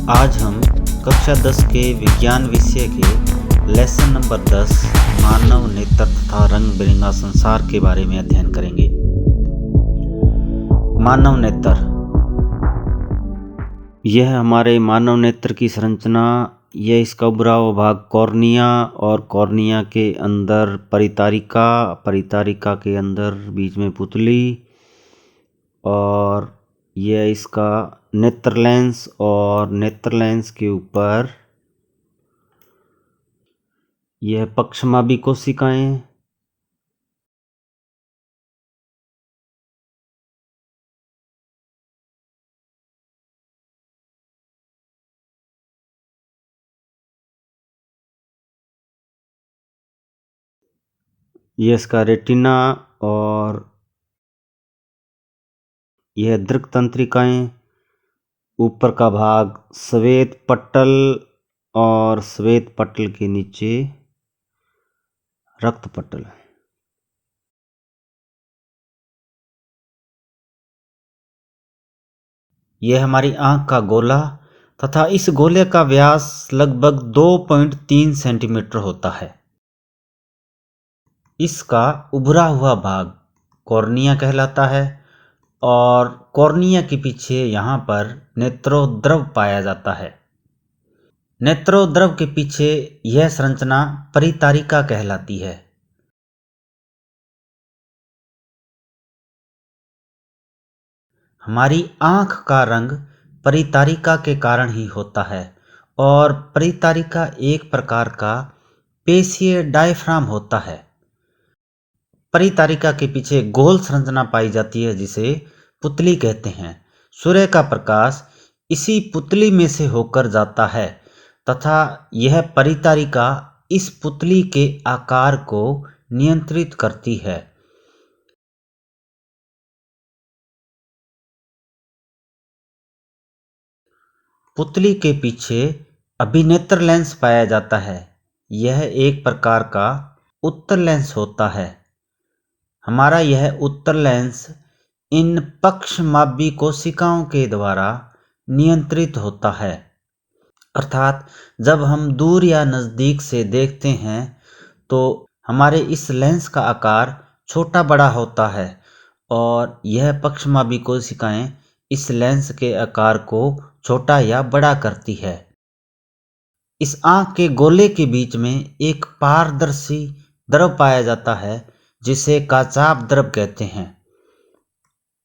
आज हम कक्षा 10 के विज्ञान विषय के लेसन नंबर 10 मानव नेत्र तथा रंग बिरंगा संसार के बारे में अध्ययन करेंगे। मानव नेत्र, यह हमारे मानव नेत्र की संरचना, यह इसका ऊपरी भाग कॉर्निया और कॉर्निया के अंदर परितारिका, परितारिका के अंदर बीच में पुतली, और यह इसका नेत्र लेंस, और नेत्र लेंस के ऊपर यह पक्षमापी कोशिकाएं, यह इसका रेटिना, और यह दृक् तंत्रिकाएं, ऊपर का भाग श्वेत पटल, और श्वेत पटल के नीचे रक्त पटल। यह हमारी आंख का गोला तथा इस गोले का व्यास लगभग 2.3 सेंटीमीटर होता है। इसका उभरा हुआ भाग कॉर्निया कहलाता है, और कॉर्निया के पीछे यहाँ पर नेत्रोद्रव पाया जाता है। नेत्रोद्रव के पीछे यह संरचना परितारिका कहलाती है। हमारी आंख का रंग परितारिका के कारण ही होता है, और परितारिका एक प्रकार का पेशीय डायफ्राम होता है। परितारिका के पीछे गोल संरचना पाई जाती है जिसे पुतली कहते हैं। सूर्य का प्रकाश इसी पुतली में से होकर जाता है तथा यह परितारिका इस पुतली के आकार को नियंत्रित करती है। पुतली के पीछे अभिनेत्र लेंस पाया जाता है। यह एक प्रकार का उत्तल लेंस होता है। हमारा यह उत्तल लेंस इन पक्षमापी कोशिकाओं के द्वारा नियंत्रित होता है। अर्थात जब हम दूर या नज़दीक से देखते हैं तो हमारे इस लेंस का आकार छोटा बड़ा होता है, और यह पक्षमापी कोशिकाएं इस लेंस के आकार को छोटा या बड़ा करती है। इस आंख के गोले के बीच में एक पारदर्शी द्रव पाया जाता है जिसे काचाप द्रव कहते हैं,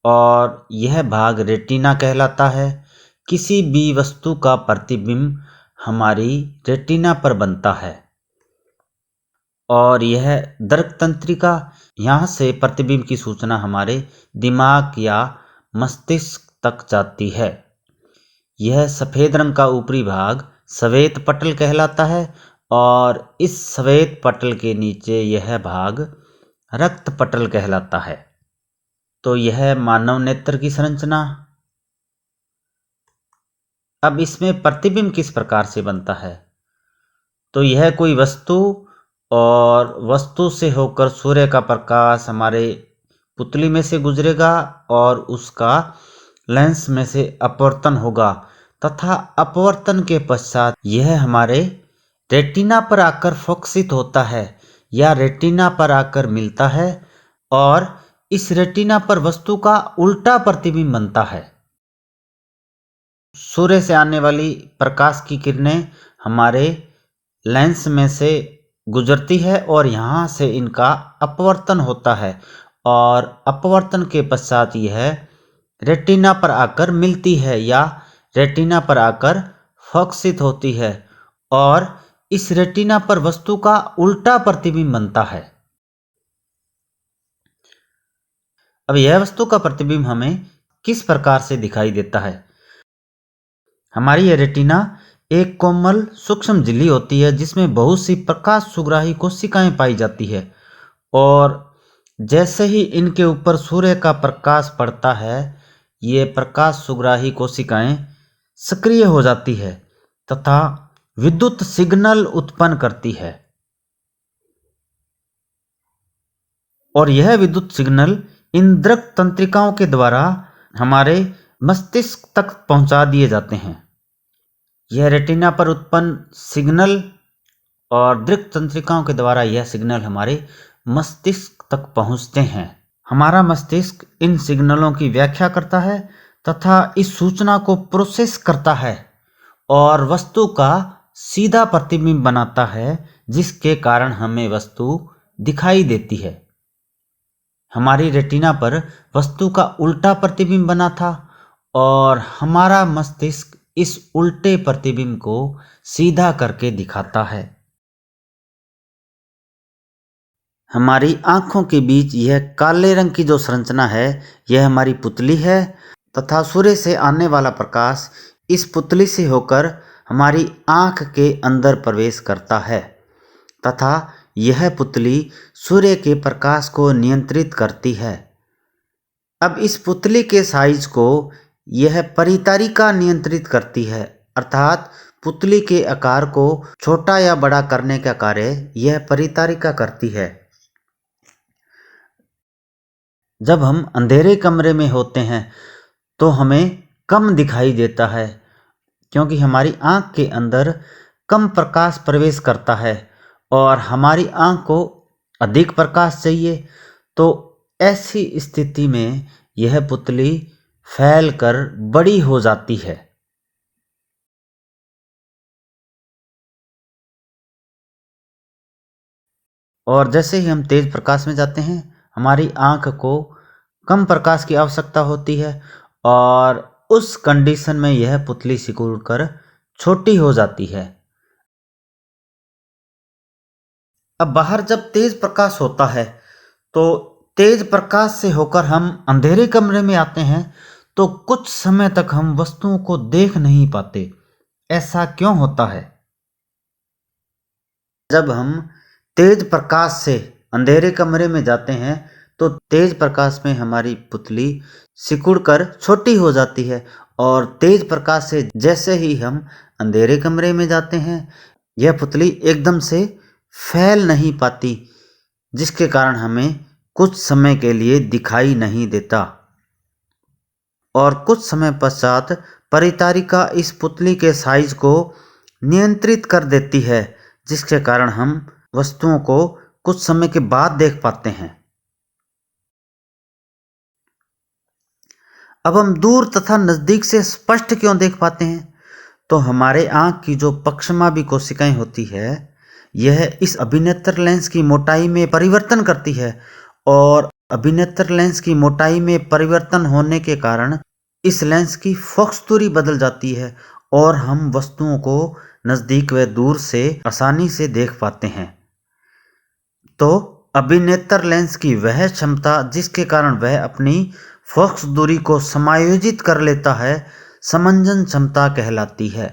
और यह भाग रेटिना कहलाता है। किसी भी वस्तु का प्रतिबिंब हमारी रेटिना पर बनता है, और यह दृक् तंत्रिका, यहाँ से प्रतिबिंब की सूचना हमारे दिमाग या मस्तिष्क तक जाती है। यह सफ़ेद रंग का ऊपरी भाग श्वेत पटल कहलाता है, और इस श्वेत पटल के नीचे यह भाग रक्त पटल कहलाता है। तो यह मानव नेत्र की संरचना। अब इसमें प्रतिबिंब किस प्रकार से बनता है? तो यह कोई वस्तु, और वस्तु से होकर सूर्य का प्रकाश हमारे पुतली में से गुजरेगा, और उसका लेंस में से अपवर्तन होगा, तथा अपवर्तन के पश्चात यह हमारे रेटिना पर आकर फोकसित होता है या रेटिना पर आकर मिलता है, और इस रेटिना पर वस्तु का उल्टा प्रतिबिंब बनता है। सूर्य से आने वाली प्रकाश की किरणें हमारे लेंस में से गुजरती है, और यहाँ से इनका अपवर्तन होता है, और अपवर्तन के पश्चात यह रेटिना पर आकर मिलती है या रेटिना पर आकर फोकसित होती है, और इस रेटिना पर वस्तु का उल्टा प्रतिबिंब बनता है। अब यह वस्तु का प्रतिबिंब हमें किस प्रकार से दिखाई देता है? हमारी यह रेटिना एक कोमल सूक्ष्म झिल्ली होती है जिसमें बहुत सी प्रकाश सुग्राही कोशिकाएं पाई जाती है, और जैसे ही इनके ऊपर सूर्य का प्रकाश पड़ता है, ये प्रकाश सुग्राही कोशिकाएं सक्रिय हो जाती है तथा विद्युत सिग्नल उत्पन्न करती है, और यह विद्युत सिग्नल इन दृक् तंत्रिकाओं के द्वारा हमारे मस्तिष्क तक पहुंचा दिए जाते हैं। यह रेटिना पर उत्पन्न सिग्नल और दृक् तंत्रिकाओं के द्वारा यह सिग्नल हमारे मस्तिष्क तक पहुंचते हैं। हमारा मस्तिष्क इन सिग्नलों की व्याख्या करता है तथा इस सूचना को प्रोसेस करता है और वस्तु का सीधा प्रतिबिंब बनाता है, जिसके कारण हमें वस्तु दिखाई देती है। हमारी रेटिना पर वस्तु का उल्टा प्रतिबिंब बना था और हमारा मस्तिष्क इस उल्टे प्रतिबिंब को सीधा करके दिखाता है। हमारी आंखों के बीच यह काले रंग की जो संरचना है, यह हमारी पुतली है तथा सूर्य से आने वाला प्रकाश इस पुतली से होकर हमारी आंख के अंदर प्रवेश करता है तथा यह पुतली सूर्य के प्रकाश को नियंत्रित करती है। अब इस पुतली के साइज को यह परितारिका नियंत्रित करती है, अर्थात पुतली के आकार को छोटा या बड़ा करने का कार्य यह परितारिका करती है। जब हम अंधेरे कमरे में होते हैं तो हमें कम दिखाई देता है, क्योंकि हमारी आंख के अंदर कम प्रकाश प्रवेश करता है और हमारी आंख को अधिक प्रकाश चाहिए। तो ऐसी स्थिति में यह पुतली फैलकर बड़ी हो जाती है। और जैसे ही हम तेज प्रकाश में जाते हैं, हमारी आंख को कम प्रकाश की आवश्यकता होती है और उस कंडीशन में यह पुतली सिकुड़कर छोटी हो जाती है। अब बाहर जब तेज प्रकाश होता है तो तेज प्रकाश से होकर हम अंधेरे कमरे में आते हैं तो कुछ समय तक हम वस्तुओं को देख नहीं पाते। ऐसा क्यों होता है? जब हम तेज प्रकाश से अंधेरे कमरे में जाते हैं तो तेज प्रकाश में हमारी पुतली सिकुड़कर छोटी हो जाती है और तेज प्रकाश से जैसे ही हम अंधेरे कमरे में जाते हैं, यह पुतली एकदम से फैल नहीं पाती, जिसके कारण हमें कुछ समय के लिए दिखाई नहीं देता और कुछ समय पश्चात परितारिका इस पुतली के साइज को नियंत्रित कर देती है, जिसके कारण हम वस्तुओं को कुछ समय के बाद देख पाते हैं। अब हम दूर तथा नज़दीक से स्पष्ट क्यों देख पाते हैं? तो हमारे आँख की जो पक्षमावी कोशिकाएं होती है, यह इस अभिनेत्र लेंस की मोटाई में परिवर्तन करती है और अभिनेत्र लेंस की मोटाई में परिवर्तन होने के कारण इस लेंस की फोकस दूरी बदल जाती है और हम वस्तुओं को नज़दीक व दूर से आसानी से देख पाते हैं। तो अभिनेत्र लेंस की वह क्षमता जिसके कारण वह अपनी फोकस दूरी को समायोजित कर लेता है, समंजन क्षमता कहलाती है।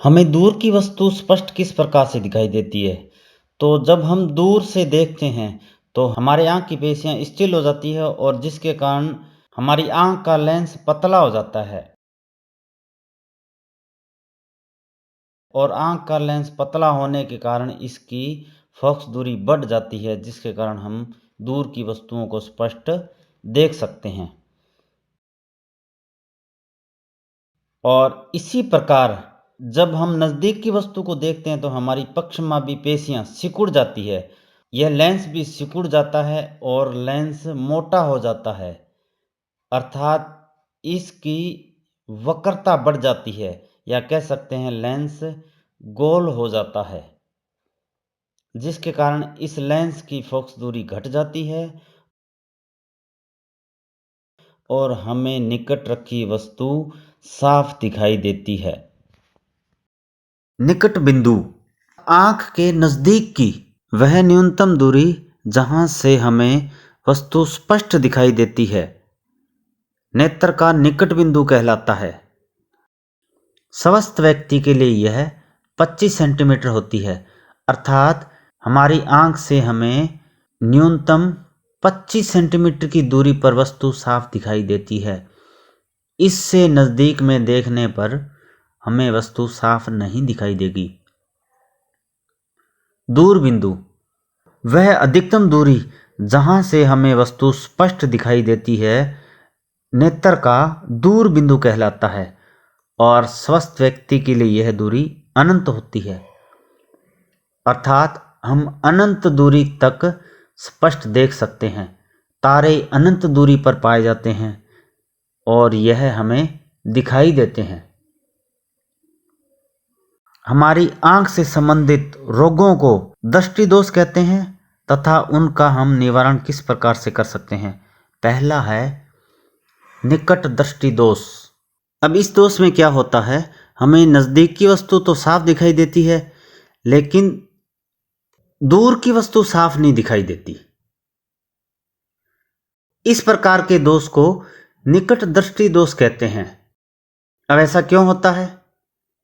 हमें दूर की वस्तु स्पष्ट किस प्रकार से दिखाई देती है? तो जब हम दूर से देखते हैं तो हमारे आँख की पेशियाँ स्टिल हो जाती है और जिसके कारण हमारी आँख का लेंस पतला हो जाता है और आँख का लेंस पतला होने के कारण इसकी फोकस दूरी बढ़ जाती है, जिसके कारण हम दूर की वस्तुओं को स्पष्ट देख सकते हैं। और इसी प्रकार जब हम नज़दीक की वस्तु को देखते हैं तो हमारी पक्षमावी पेशियाँ सिकुड़ जाती है, यह लेंस भी सिकुड़ जाता है और लेंस मोटा हो जाता है, अर्थात इसकी वक्रता बढ़ जाती है या कह सकते हैं लेंस गोल हो जाता है, जिसके कारण इस लेंस की फोकस दूरी घट जाती है और हमें निकट रखी वस्तु साफ दिखाई देती है। निकट बिंदु आँख के नज़दीक की वह न्यूनतम दूरी जहाँ से हमें वस्तु स्पष्ट दिखाई देती है, नेत्र का निकट बिंदु कहलाता है। स्वस्थ व्यक्ति के लिए यह 25 सेंटीमीटर होती है, अर्थात हमारी आँख से हमें न्यूनतम 25 सेंटीमीटर की दूरी पर वस्तु साफ दिखाई देती है। इससे नज़दीक में देखने पर हमें वस्तु साफ नहीं दिखाई देगी। दूर बिंदु वह अधिकतम दूरी जहाँ से हमें वस्तु स्पष्ट दिखाई देती है, नेत्र का दूर बिंदु कहलाता है और स्वस्थ व्यक्ति के लिए यह दूरी अनंत होती है, अर्थात हम अनंत दूरी तक स्पष्ट देख सकते हैं। तारे अनंत दूरी पर पाए जाते हैं और यह हमें दिखाई देते हैं। हमारी आंख से संबंधित रोगों को दृष्टि दोष कहते हैं तथा उनका हम निवारण किस प्रकार से कर सकते हैं। पहला है निकट दृष्टि दोष। अब इस दोष में क्या होता है, हमें नज़दीक की वस्तु तो साफ दिखाई देती है लेकिन दूर की वस्तु साफ नहीं दिखाई देती। इस प्रकार के दोष को निकट दृष्टि दोष कहते हैं। अब ऐसा क्यों होता है,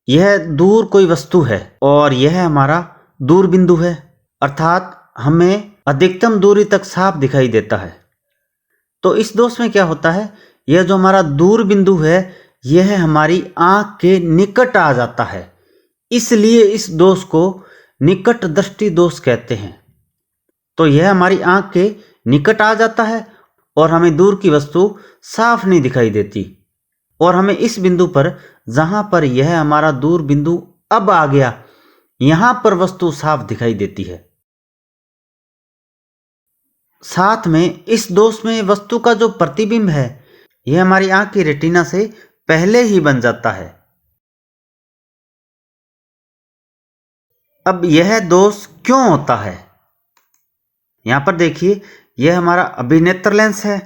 यह दूर कोई वस्तु है और यह हमारा दूर बिंदु है, अर्थात हमें अधिकतम दूरी तक साफ दिखाई देता है। तो इस दोष में क्या होता है, यह जो हमारा दूर बिंदु है यह हमारी आंख के निकट आ जाता है, इसलिए इस दोष को निकट दृष्टि दोष कहते हैं। तो यह हमारी आंख के निकट आ जाता है और हमें दूर की वस्तु साफ नहीं दिखाई देती और हमें इस बिंदु पर, जहां पर यह हमारा दूर बिंदु अब आ गया, यहां पर वस्तु साफ दिखाई देती है। साथ में इस दोष में वस्तु का जो प्रतिबिंब है यह हमारी आंख की रेटिना से पहले ही बन जाता है। अब यह दोष क्यों होता है, यहां पर देखिए, यह हमारा अभिनेत्र लेंस है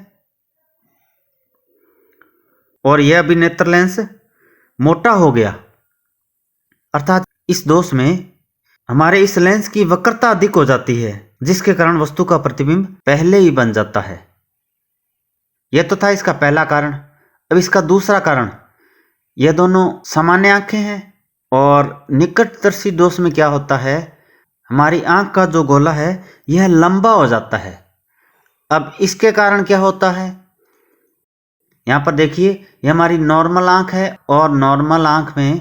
और यह अभिनेत्र लेंस मोटा हो गया, अर्थात इस दोष में हमारे इस लेंस की वक्रता अधिक हो जाती है जिसके कारण वस्तु का प्रतिबिंब पहले ही बन जाता है। यह तो था इसका पहला कारण। अब इसका दूसरा कारण, यह दोनों सामान्य आंखें हैं और निकटदर्शी दोष में क्या होता है, हमारी आंख का जो गोला है यह लंबा हो जाता है। अब इसके कारण क्या होता है, यहाँ पर देखिए, यह हमारी नॉर्मल आंख है और नॉर्मल आंख में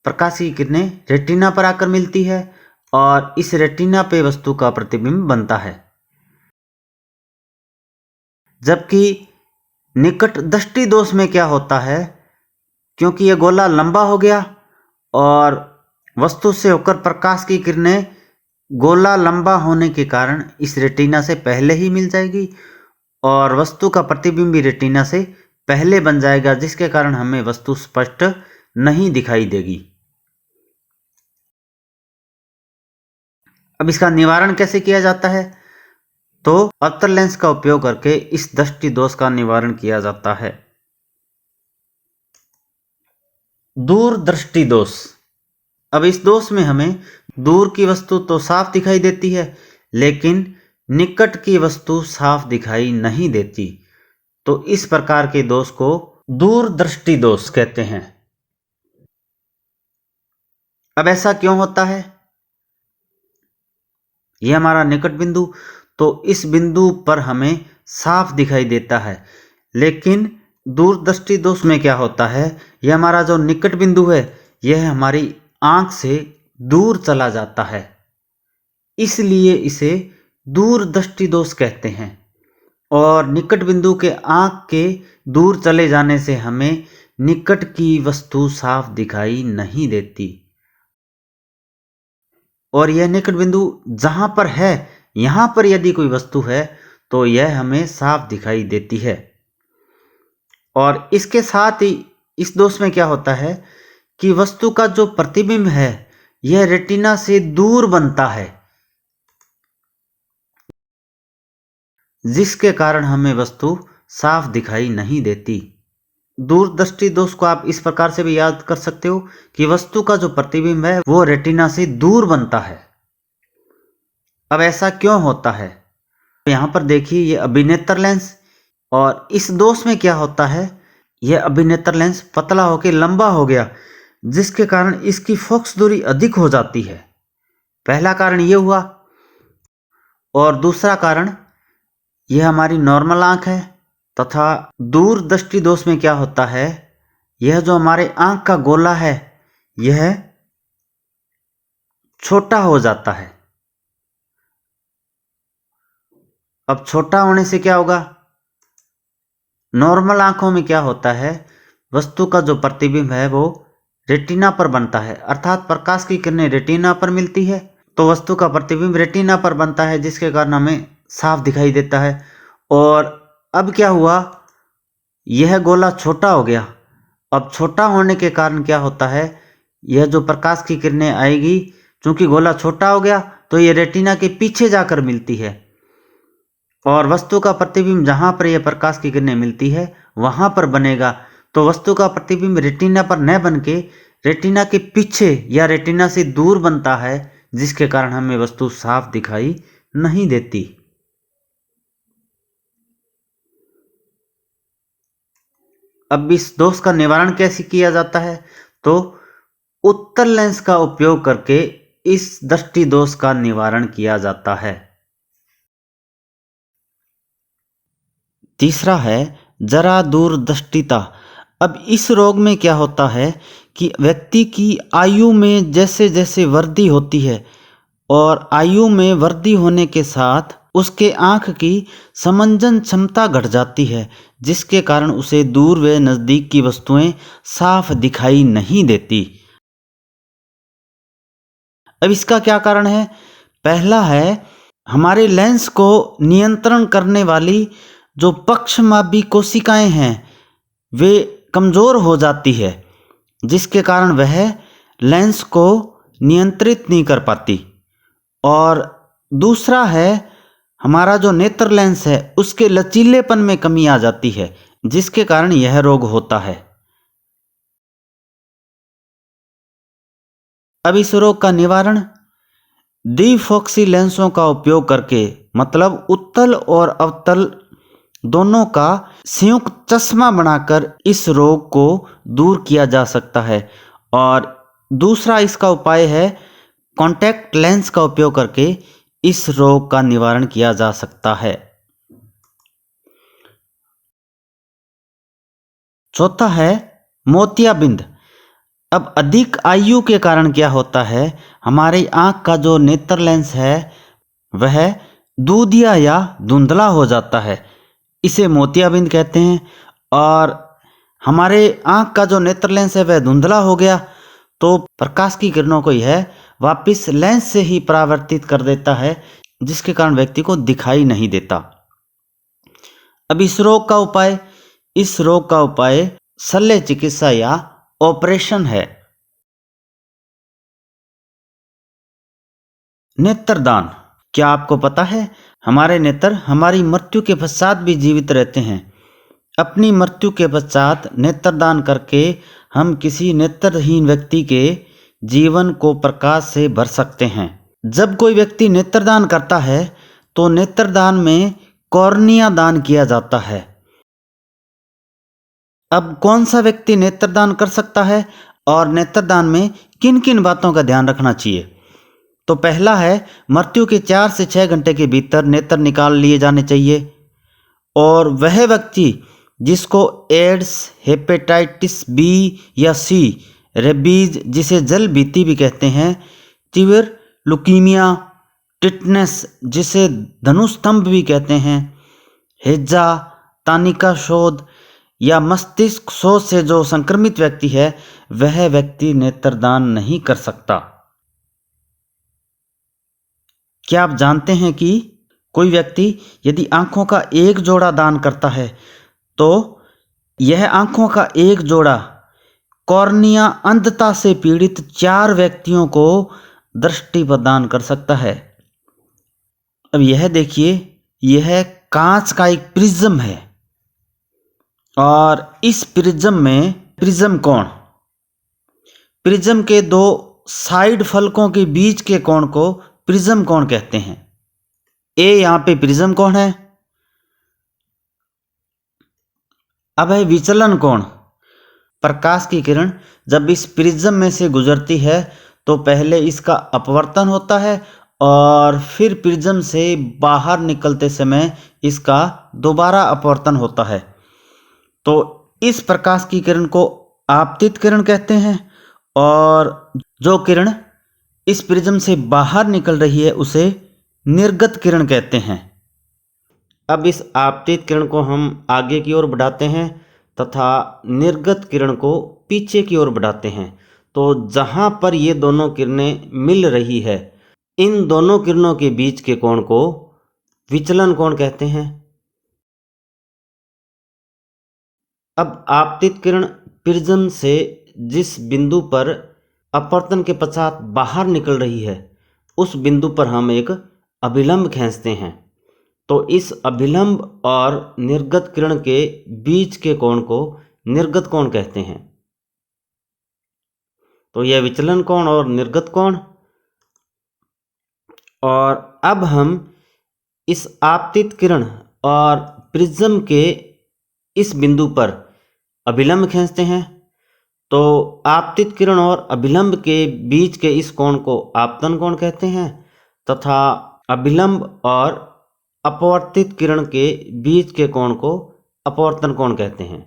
प्रकाश की किरणें रेटिना पर आकर मिलती है और इस रेटिना पे वस्तु का प्रतिबिंब बनता है। जबकि निकट दृष्टि दोष में क्या होता है, क्योंकि यह गोला लंबा हो गया और वस्तु से होकर प्रकाश की किरणें गोला लंबा होने के कारण इस रेटिना से पहले ही मिल जाएगी और वस्तु का प्रतिबिंब भी रेटिना से पहले बन जाएगा, जिसके कारण हमें वस्तु स्पष्ट नहीं दिखाई देगी। अब इसका निवारण कैसे किया जाता है, तो अवतल लेंस का उपयोग करके इस दृष्टि दोष का निवारण किया जाता है। दूर दृष्टि दोष। अब इस दोष में हमें दूर की वस्तु तो साफ दिखाई देती है लेकिन निकट की वस्तु साफ दिखाई नहीं देती, तो इस प्रकार के दोष को दूर दृष्टि दोष कहते हैं। अब ऐसा क्यों होता है, यह हमारा निकट बिंदु, तो इस बिंदु पर हमें साफ दिखाई देता है, लेकिन दूरदृष्टि दोष में क्या होता है, यह हमारा जो निकट बिंदु है यह हमारी आंख से दूर चला जाता है, इसलिए इसे दूरदृष्टि दोष कहते हैं। और निकट बिंदु के आंख के दूर चले जाने से हमें निकट की वस्तु साफ दिखाई नहीं देती और यह निकट बिंदु जहां पर है, यहां पर यदि कोई वस्तु है तो यह हमें साफ दिखाई देती है। और इसके साथ ही इस दोष में क्या होता है कि वस्तु का जो प्रतिबिंब है यह रेटिना से दूर बनता है, जिसके कारण हमें वस्तु साफ दिखाई नहीं देती। दूरदृष्टि दोष को आप इस प्रकार से भी याद कर सकते हो कि वस्तु का जो प्रतिबिंब है वो रेटिना से दूर बनता है। अब ऐसा क्यों होता है, यहां पर देखिए, ये अभिनेत्र लेंस, और इस दोष में क्या होता है, यह अभिनेत्र लेंस पतला होकर लंबा हो गया, जिसके कारण इसकी फोकस दूरी अधिक हो जाती है। पहला कारण यह हुआ और दूसरा कारण, यह हमारी नॉर्मल आंख है तथा दूर दृष्टि दोष में क्या होता है, यह जो हमारे आंख का गोला है यह छोटा हो जाता है। अब छोटा होने से क्या होगा, नॉर्मल आंखों में क्या होता है, वस्तु का जो प्रतिबिंब है वो रेटिना पर बनता है, अर्थात प्रकाश की किरणें रेटिना पर मिलती है तो वस्तु का प्रतिबिंब रेटिना पर बनता है, जिसके कारण हमें साफ दिखाई देता है। और अब क्या हुआ, यह गोला छोटा हो गया। अब छोटा होने के कारण क्या होता है, यह जो प्रकाश की किरणें आएगी, चूंकि गोला छोटा हो गया तो ये रेटिना के पीछे जाकर मिलती है और वस्तु का प्रतिबिंब जहां पर यह प्रकाश की किरणें मिलती है वहां पर बनेगा। तो वस्तु का प्रतिबिंब रेटिना पर न बन के रेटिना के पीछे या रेटिना से दूर बनता है, जिसके कारण हमें वस्तु साफ दिखाई नहीं देती। अब इस दोष का निवारण कैसे किया जाता है, तो उत्तल लेंस का उपयोग करके इस दृष्टि दोष का निवारण किया जाता है। तीसरा है जरा दूरदृष्टिता। अब इस रोग में क्या होता है कि व्यक्ति की आयु में जैसे जैसे वृद्धि होती है और आयु में वृद्धि होने के साथ उसके आँख की समंजन क्षमता घट जाती है, जिसके कारण उसे दूर व नज़दीक की वस्तुएं साफ दिखाई नहीं देती। अब इसका क्या कारण है, पहला है हमारे लेंस को नियंत्रण करने वाली जो पक्षमापी कोशिकाएं हैं वे कमज़ोर हो जाती है, जिसके कारण वह लेंस को नियंत्रित नहीं कर पाती। और दूसरा है हमारा जो नेत्र लेंस है उसके लचीलेपन में कमी आ जाती है, जिसके कारण यह रोग होता है। अब इस रोग का निवारण द्विफोक्सी लेंसों का उपयोग करके, मतलब उत्तल और अवतल दोनों का संयुक्त चश्मा बनाकर इस रोग को दूर किया जा सकता है। और दूसरा इसका उपाय है कॉन्टैक्ट लेंस का उपयोग करके इस रोग का निवारण किया जा सकता है। चौथा है मोतियाबिंद। अब अधिक आयु के कारण क्या होता है, हमारी आँख का जो नेत्र लेंस है वह दूधिया या धुंधला हो जाता है, इसे मोतियाबिंद कहते हैं। और हमारे आँख का जो नेत्र लेंस है वह धुंधला हो गया तो प्रकाश की किरणों को यह वापस लेंस से ही परावर्तित कर देता है, जिसके कारण व्यक्ति को दिखाई नहीं देता। अब इस रोग का उपाय शल्य चिकित्सा या ऑपरेशन है। नेत्रदान। क्या आपको पता है हमारे नेत्र हमारी मृत्यु के पश्चात भी जीवित रहते हैं। अपनी मृत्यु के पश्चात नेत्रदान करके हम किसी नेत्रहीन व्यक्ति के जीवन को प्रकाश से भर सकते हैं। जब कोई व्यक्ति नेत्रदान करता है तो नेत्रदान में कॉर्निया दान किया जाता है। अब कौन सा व्यक्ति नेत्रदान कर सकता है और नेत्रदान में किन किन बातों का ध्यान रखना चाहिए, तो पहला है मृत्यु के 4 से 6 घंटे के भीतर नेत्र निकाल लिए जाने चाहिए। और वह व्यक्ति जिसको एड्स, हेपेटाइटिस बी या सी, रेबीज जिसे जल भीति भी कहते हैं, तीव्र लुकीमिया, टिटनेस जिसे धनुस्तंभ भी कहते हैं, हेजा, तानिका शोध या मस्तिष्क शोध से जो संक्रमित व्यक्ति है वह व्यक्ति नेत्रदान नहीं कर सकता। क्या आप जानते हैं कि कोई व्यक्ति यदि आंखों का एक जोड़ा दान करता है तो यह आंखों का एक जोड़ा कॉर्निया अंधता से पीड़ित 4 व्यक्तियों को दृष्टि प्रदान कर सकता है। अब यह देखिए, यह कांच का एक प्रिज्म है और इस प्रिज्म में प्रिज्म के 2 साइड फलकों के बीच के कोण को प्रिज्म कोण कहते हैं। यहाँ पे प्रिज्म कोण है। अब है विचलन कोण। प्रकाश की किरण जब इस प्रिज्म में से गुजरती है तो पहले इसका अपवर्तन होता है और फिर प्रिज्म से बाहर निकलते समय इसका दोबारा अपवर्तन होता है। तो इस प्रकाश की किरण को आपतित किरण कहते हैं और जो किरण इस प्रिज्म से बाहर निकल रही है उसे निर्गत किरण कहते हैं। अब इस आपतित किरण को हम आगे की ओर बढ़ाते हैं तथा निर्गत किरण को पीछे की ओर बढ़ाते हैं। तो जहाँ पर ये दोनों किरणें मिल रही है, इन दोनों किरणों के बीच के कोण को विचलन कोण कहते हैं। अब आपतित किरण प्रिज्म से जिस बिंदु पर अपवर्तन के पश्चात बाहर निकल रही है, उस बिंदु पर हम एक अभिलंब खींचते हैं। तो इस अभिलंब और निर्गत किरण के बीच के कोण को निर्गत कोण कहते हैं। तो यह विचलन कोण और निर्गत कोण। और अब हम इस आपतित किरण और प्रिज्म के इस बिंदु पर अभिलंब खींचते हैं। तो आपतित किरण और अभिलंब के बीच के इस कोण को आपतन कोण कहते हैं तथा अभिलंब और अपवर्तित किरण के बीच के कोण को अपवर्तन कोण कहते हैं।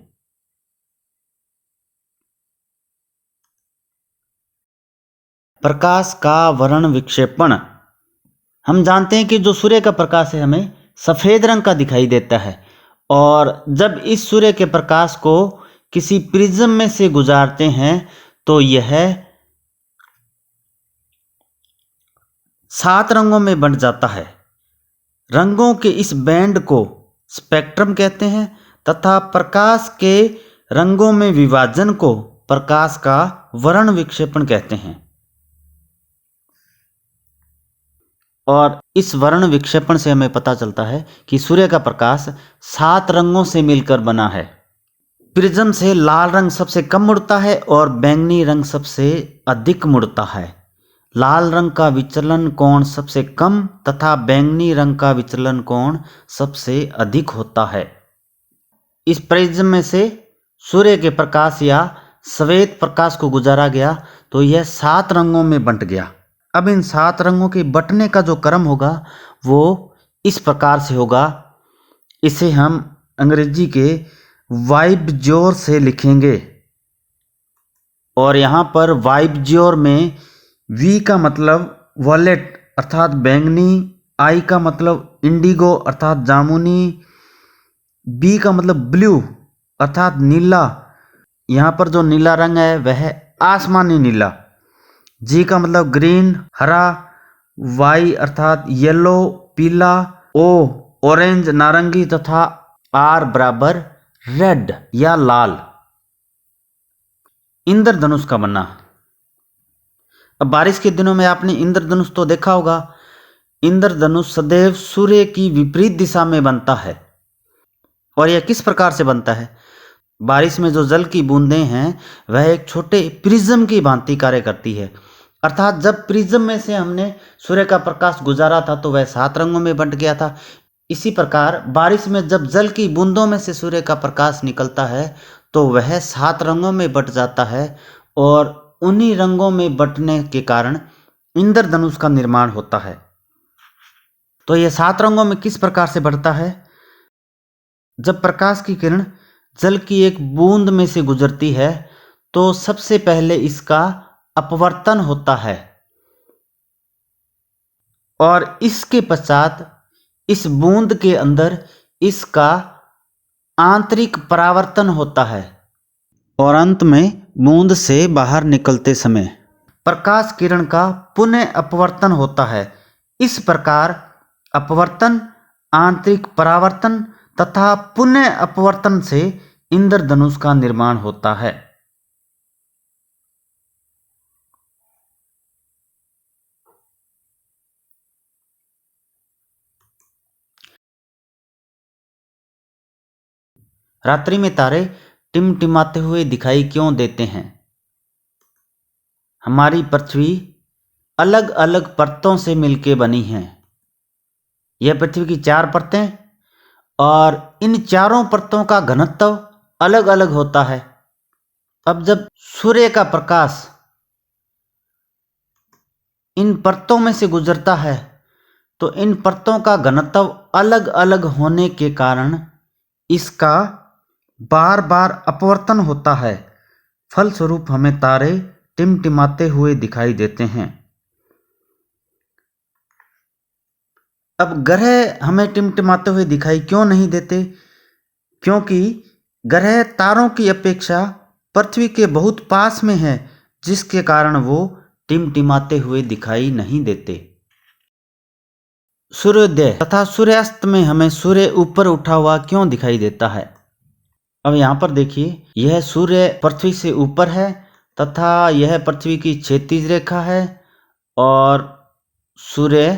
प्रकाश का वर्ण विक्षेपण। हम जानते हैं कि जो सूर्य का प्रकाश है हमें सफ़ेद रंग का दिखाई देता है, और जब इस सूर्य के प्रकाश को किसी प्रिज्म में से गुजारते हैं तो यह 7 रंगों में बंट जाता है। रंगों के इस बैंड को स्पेक्ट्रम कहते हैं तथा प्रकाश के रंगों में विभाजन को प्रकाश का वर्ण विक्षेपण कहते हैं। और इस वर्ण विक्षेपण से हमें पता चलता है कि सूर्य का प्रकाश 7 रंगों से मिलकर बना है। प्रिज्म से लाल रंग सबसे कम मुड़ता है और बैंगनी रंग सबसे अधिक मुड़ता है। लाल रंग का विचलन कोण सबसे कम तथा बैंगनी रंग का विचलन कोण सबसे अधिक होता है। इस प्रिज्म में से सूर्य के प्रकाश या श्वेत प्रकाश को गुजारा गया तो यह 7 रंगों में बंट गया। अब इन 7 रंगों के बंटने का जो क्रम होगा वो इस प्रकार से होगा। इसे हम अंग्रेजी के वाइब्ज्योर से लिखेंगे, और यहाँ पर वाइब्ज्योर में वी का मतलब वॉलेट अर्थात बैंगनी, आई का मतलब इंडिगो अर्थात जामुनी, बी का मतलब ब्लू अर्थात नीला, यहाँ पर जो नीला रंग है वह आसमानी नीला, जी का मतलब ग्रीन हरा, वाई अर्थात येलो पीला, ओ ऑरेंज नारंगी तथा आर बराबर रेड या लाल। इंद्रधनुष का बनना। अब बारिश के दिनों में आपने इंद्रधनुष तो देखा होगा। इंद्रधनुष सदैव सूर्य की विपरीत दिशा में बनता है। और यह किस प्रकार से बनता है? बारिश में जो जल की बूंदें हैं वह एक छोटे प्रिज्म की भांति कार्य करती है। अर्थात जब प्रिज्म में से हमने सूर्य का प्रकाश गुजारा था तो वह 7 रंगों में बंट गया था। इसी प्रकार बारिश में जब जल की बूंदों में से सूर्य का प्रकाश निकलता है तो वह 7 रंगों में बंट जाता है, और उन्हीं रंगों में बंटने के कारण इंद्रधनुष का निर्माण होता है। तो यह 7 रंगों में किस प्रकार से बढ़ता है? जब प्रकाश की किरण जल की एक बूंद में से गुजरती है तो सबसे पहले इसका अपवर्तन होता है, और इसके पश्चात इस बूंद के अंदर इसका आंतरिक परावर्तन होता है, और अंत में बूंद से बाहर निकलते समय प्रकाश किरण का पुनः अपवर्तन होता है। इस प्रकार अपवर्तन, आंतरिक परावर्तन तथा पुनः अपवर्तन से इंद्रधनुष का निर्माण होता है। रात्रि में तारे टिमटिमाते हुए दिखाई क्यों देते हैं? हमारी पृथ्वी अलग अलग परतों से मिलकर बनी है। यह पृथ्वी की 4 परतें, और इन चारों परतों का घनत्व अलग अलग होता है। अब जब सूर्य का प्रकाश इन परतों में से गुजरता है तो इन परतों का घनत्व अलग अलग होने के कारण इसका बार बार अपवर्तन होता है। फलस्वरूप हमें तारे टिमटिमाते हुए दिखाई देते हैं। अब ग्रह हमें टिमटिमाते हुए दिखाई क्यों नहीं देते? क्योंकि ग्रह तारों की अपेक्षा पृथ्वी के बहुत पास में है, जिसके कारण वो टिमटिमाते हुए दिखाई नहीं देते। सूर्योदय तथा सूर्यास्त में हमें सूर्य ऊपर उठा हुआ क्यों दिखाई देता है? अब यहाँ पर देखिए, यह सूर्य पृथ्वी से ऊपर है तथा यह पृथ्वी की क्षैतिज रेखा है और सूर्य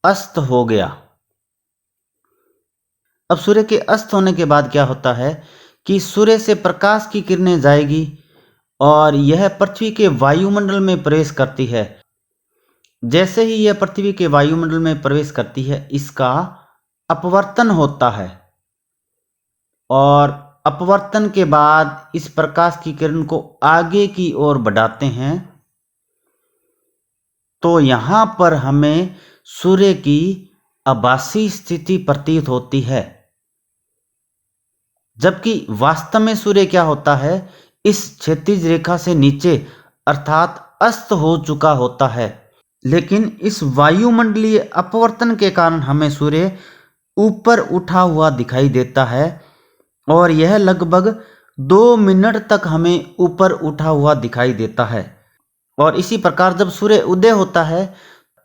अस्त हो गया। अब सूर्य के अस्त होने के बाद क्या होता है कि सूर्य से प्रकाश की किरणें जाएगी और यह पृथ्वी के वायुमंडल में प्रवेश करती है। जैसे ही यह पृथ्वी के वायुमंडल में प्रवेश करती है, इसका अपवर्तन होता है और अपवर्तन के बाद इस प्रकाश की किरण को आगे की ओर बढ़ाते हैं, तो यहां पर हमें सूर्य की आभासी स्थिति प्रतीत होती है। जबकि वास्तव में सूर्य क्या होता है, इस क्षैतिज रेखा से नीचे अर्थात अस्त हो चुका होता है। लेकिन इस वायुमंडलीय अपवर्तन के कारण हमें सूर्य ऊपर उठा हुआ दिखाई देता है और यह लगभग 2 मिनट तक हमें ऊपर उठा हुआ दिखाई देता है। और इसी प्रकार जब सूर्य उदय होता है,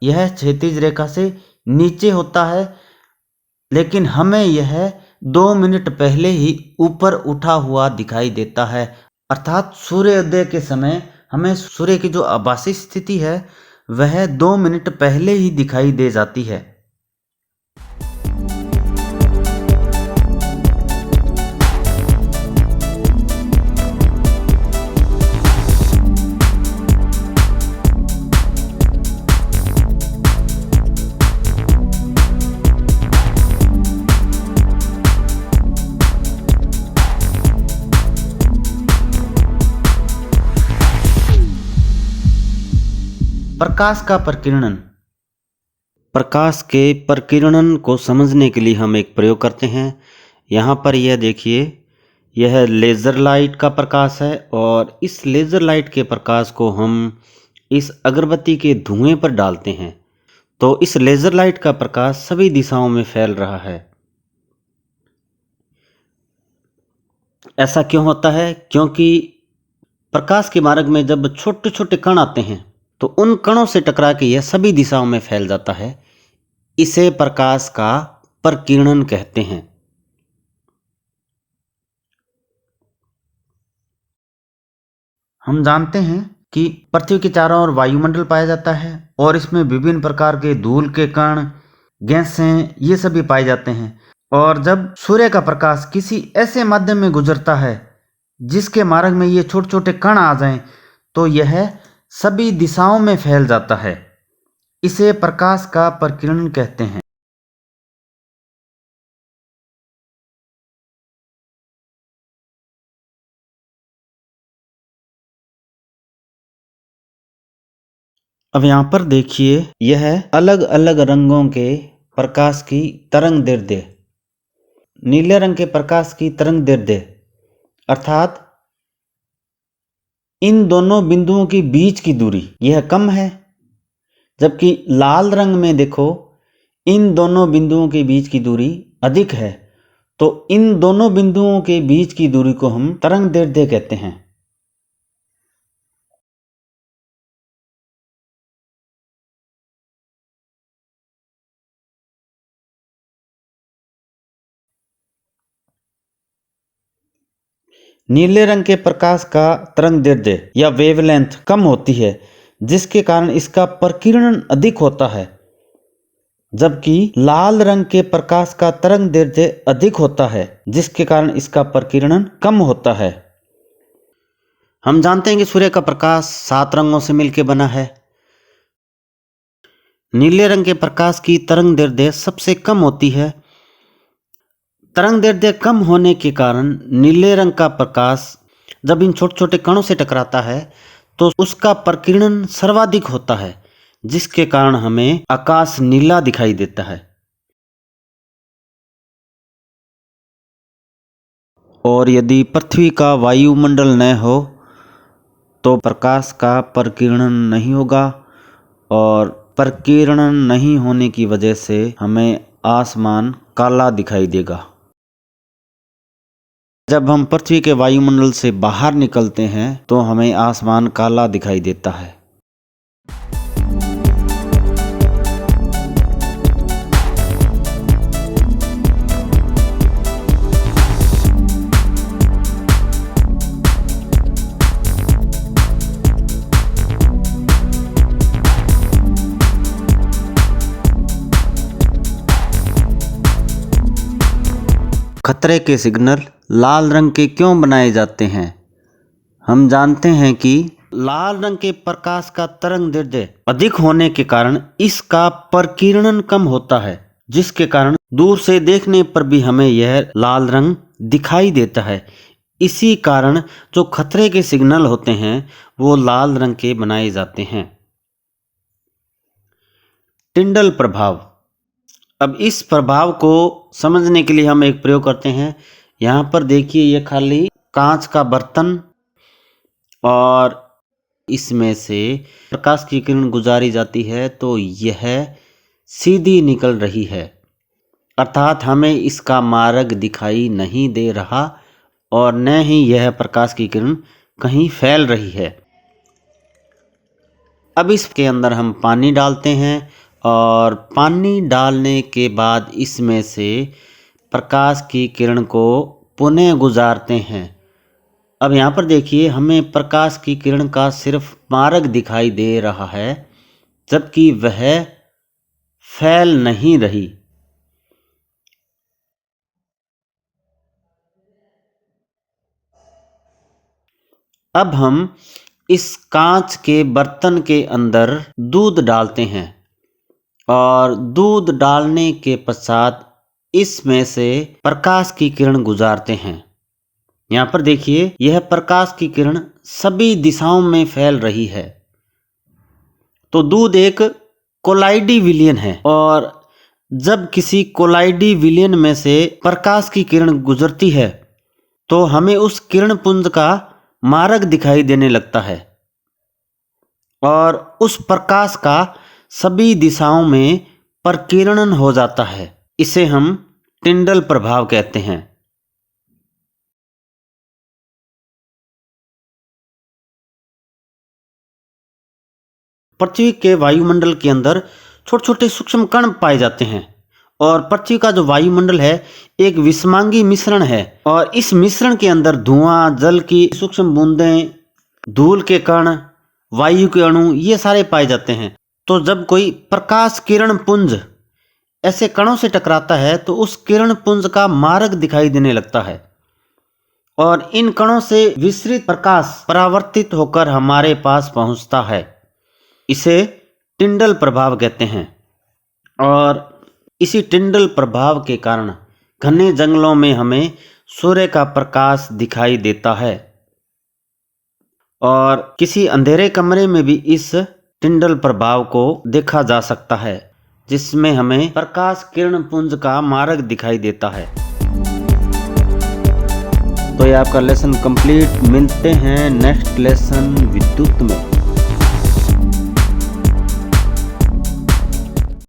यह क्षैतिज रेखा से नीचे होता है, लेकिन हमें यह 2 मिनट पहले ही ऊपर उठा हुआ दिखाई देता है। अर्थात सूर्योदय के समय हमें सूर्य की जो आभासी स्थिति है वह 2 मिनट पहले ही दिखाई दे जाती है। प्रकाश का प्रकीर्णन। प्रकाश के प्रकीर्णन को समझने के लिए हम एक प्रयोग करते हैं। यहाँ पर यह देखिए, यह लेज़र लाइट का प्रकाश है और इस लेज़र लाइट के प्रकाश को हम इस अगरबत्ती के धुएं पर डालते हैं, तो इस लेज़र लाइट का प्रकाश सभी दिशाओं में फैल रहा है। ऐसा क्यों होता है? क्योंकि प्रकाश के मार्ग में जब छोटे छोटे कण आते हैं तो उन कणों से टकरा के यह सभी दिशाओं में फैल जाता है। इसे प्रकाश का प्रकीर्णन कहते हैं। हम जानते हैं कि पृथ्वी के चारों ओर वायुमंडल पाया जाता है और इसमें विभिन्न प्रकार के धूल के कण, गैसें, ये सभी पाए जाते हैं। और जब सूर्य का प्रकाश किसी ऐसे माध्यम में गुजरता है जिसके मार्ग में ये छोटे छोटे कण आ जाएं, तो यह सभी दिशाओं में फैल जाता है। इसे प्रकाश का प्रकीर्णन कहते हैं। अब यहाँ पर देखिए, यह अलग अलग रंगों के प्रकाश की तरंग दैर्ध्य। नीले रंग के प्रकाश की तरंग दैर्ध्य अर्थात इन दोनों बिंदुओं के बीच की दूरी यह कम है, जबकि लाल रंग में देखो इन दोनों बिंदुओं के बीच की दूरी अधिक है। तो इन दोनों बिंदुओं के बीच की दूरी को हम तरंग दैर्ध्य कहते हैं। नीले रंग के प्रकाश का तरंग दैर्ध्य या वेवलेंथ कम होती है, जिसके कारण इसका प्रकीर्णन अधिक होता है, जबकि लाल रंग के प्रकाश का तरंग दैर्ध्य अधिक होता है, जिसके कारण इसका प्रकीर्णन कम होता है। हम जानते हैं कि सूर्य का प्रकाश 7 रंगों से मिलकर बना है। नीले रंग के प्रकाश की तरंग दैर्ध्य सबसे कम होती है। तरंग दैर्ध्य कम होने के कारण नीले रंग का प्रकाश जब इन छोटे छोटे कणों से टकराता है तो उसका प्रकीर्णन सर्वाधिक होता है, जिसके कारण हमें आकाश नीला दिखाई देता है। और यदि पृथ्वी का वायुमंडल न हो तो प्रकाश का प्रकीर्णन नहीं होगा और प्रकीर्णन नहीं होने की वजह से हमें आसमान काला दिखाई देगा। जब हम पृथ्वी के वायुमंडल से बाहर निकलते हैं तो हमें आसमान काला दिखाई देता है। खतरे के सिग्नल लाल रंग के क्यों बनाए जाते हैं? हम जानते हैं कि लाल रंग के प्रकाश का तरंग दैर्ध्य अधिक होने के कारण इसका प्रकीर्णन कम होता है, जिसके कारण दूर से देखने पर भी हमें यह लाल रंग दिखाई देता है। इसी कारण जो खतरे के सिग्नल होते हैं वो लाल रंग के बनाए जाते हैं। टिंडल प्रभाव। अब इस प्रभाव को समझने के लिए हम एक प्रयोग करते हैं। यहाँ पर देखिए, ये खाली कांच का बर्तन और इसमें से प्रकाश की किरण गुजारी जाती है तो यह सीधी निकल रही है, अर्थात हमें इसका मार्ग दिखाई नहीं दे रहा और न ही यह प्रकाश की किरण कहीं फैल रही है। अब इसके अंदर हम पानी डालते हैं और पानी डालने के बाद इसमें से प्रकाश की किरण को पुनः गुजारते हैं। अब यहाँ पर देखिए, हमें प्रकाश की किरण का सिर्फ मार्ग दिखाई दे रहा है, जबकि वह फैल नहीं रही। अब हम इस कांच के बर्तन के अंदर दूध डालते हैं और दूध डालने के पश्चात इसमें से प्रकाश की किरण गुजारते हैं। यहाँ पर देखिए, यह प्रकाश की किरण सभी दिशाओं में फैल रही है। तो दूध एक कोलाइडी विलयन है और जब किसी कोलाइडी विलयन में से प्रकाश की किरण गुजरती है तो हमें उस किरण पुंज का मार्ग दिखाई देने लगता है और उस प्रकाश का सभी दिशाओं में प्रकीर्णन हो जाता है। इसे हम टिंडल प्रभाव कहते हैं। पृथ्वी के वायुमंडल के अंदर छोटे छोटे सूक्ष्म कण पाए जाते हैं और पृथ्वी का जो वायुमंडल है एक विषमांगी मिश्रण है और इस मिश्रण के अंदर धुआं, जल की सूक्ष्म बूंदें, धूल के कण, वायु के अणु, ये सारे पाए जाते हैं। तो जब कोई प्रकाश किरण पुंज ऐसे कणों से टकराता है तो उस किरण पुंज का मार्ग दिखाई देने लगता है और इन कणों से विसरित प्रकाश परावर्तित होकर हमारे पास पहुंचता है। इसे टिंडल प्रभाव कहते हैं और इसी टिंडल प्रभाव के कारण घने जंगलों में हमें सूर्य का प्रकाश दिखाई देता है और किसी अंधेरे कमरे में भी इस टिंडल प्रभाव को देखा जा सकता है, जिसमें हमें प्रकाश किरण पुंज का मार्ग दिखाई देता है। तो ये आपका लेसन कंप्लीट। मिलते हैं नेक्स्ट लेसन विद्युत में।